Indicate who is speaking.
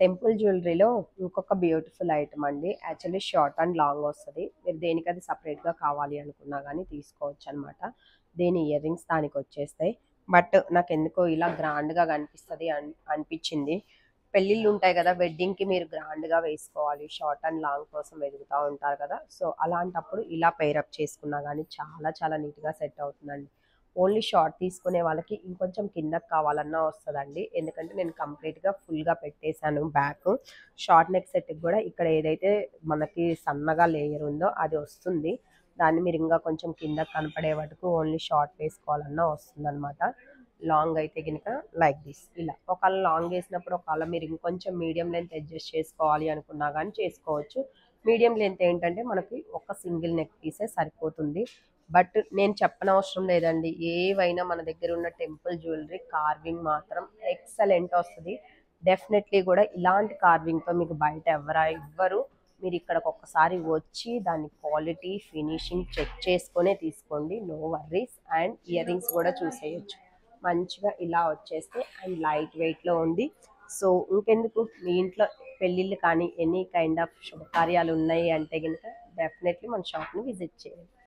Speaker 1: Temple జ్యువెలరీలో ఇంకొక beautiful item అండి. Actually short and long వస్తది. మీరు దేనికది సెపరేట్‌గా కావాలి అనుకున్నా గానీ తీసుకోవచ్చనమాట. దీని ఇయర్ రింగ్స్ దానికొచ్చేస్తాయి. బట్ నాకెందుకో ఇలా గ్రాండ్‌గా కనిపిస్తది అనిపిచ్చింది. పెళ్ళిళ్ళుంటాయి గదా! వెడ్డింగ్‌కి మీరు గ్రాండ్‌గా వేసుకోవాలి. షార్ట్ అండ్ లాంగ్ కోసం వెతుకుతా ఉంటారు కదా! సో, అలాంటప్పుడు ఇలా పెయిరప్ చేసుకున్నా గానీ చాలా చాలా నీట్‌గా సెట్ అవుతుందండి. ఓన్లీ షార్ట్ తీసుకునే వాళ్ళకి ఇంకొంచెం కిందకి కావాలన్నా వస్తదండి. ఎందుకంటే నేను కంప్లీట్‌గా ఫుల్‌గా పెట్టేసాను బ్యాకు. షార్ట్ నెక్ సెట్‌కి గూడా ఇక్కడ ఏదైతే మనకి సన్నగా లేయర్ ఉందో అది వస్తుంది. దాన్ని మీరు ఇంకా కొంచెం కిందకి కనపడే వరకు ఓన్లీ షార్ట్ వేసుకోవాలన్నా వస్తుందనమాట. లాంగ్ అయితే గనుక లైక్ దిస్ ఇలా. ఒకవేళ లాంగ్ ఏసినప్పుడు ఒకవేళ మీరు ఇంకొంచెం మీడియం లెంత్ అడ్జస్ట్ చేసుకోవాలి అనుకున్నా గానీ చేసుకోవచ్చు. మీడియం లెంత్ ఏంటంటే మనకి ఒక సింగిల్ నెక్ పీసే సరిపోతుంది. బట్ నేను చెప్పనవసరం లేదండి. ఏవైనా మన దగ్గరున్న టెంపుల్ జ్యువెలరీ కార్వింగ్ మాత్రం ఎక్సలెంట్ ఒస్తది. డెఫినెట్‌లీ గూడా ఇలాంటి కార్వింగ్‌తో మీకు బయట ఇవ్వరు. మీరిక్కడికొక్కసారి వచ్చి దాని క్వాలిటీ, ఫినిషింగ్ చెక్ చేసుకొనే తీసుకోండి. No worries. And ear rings గూడా చూసేయొచ్చు. మంచిగా ఇలా వచ్చేస్తే అండ్ లైట్ వెయిట్‌లో ఉంది. సో, ఇంకెందుకు మీ ఇంట్లో పెళ్ళిళ్ళు కానీ, ఎనీ కైండ్ ఆఫ్ శుభకార్యాలు ఉన్నాయి అంటే గనుక డెఫినెట్‌లీ మన షాప్‌ని విజిట్ చేయండి.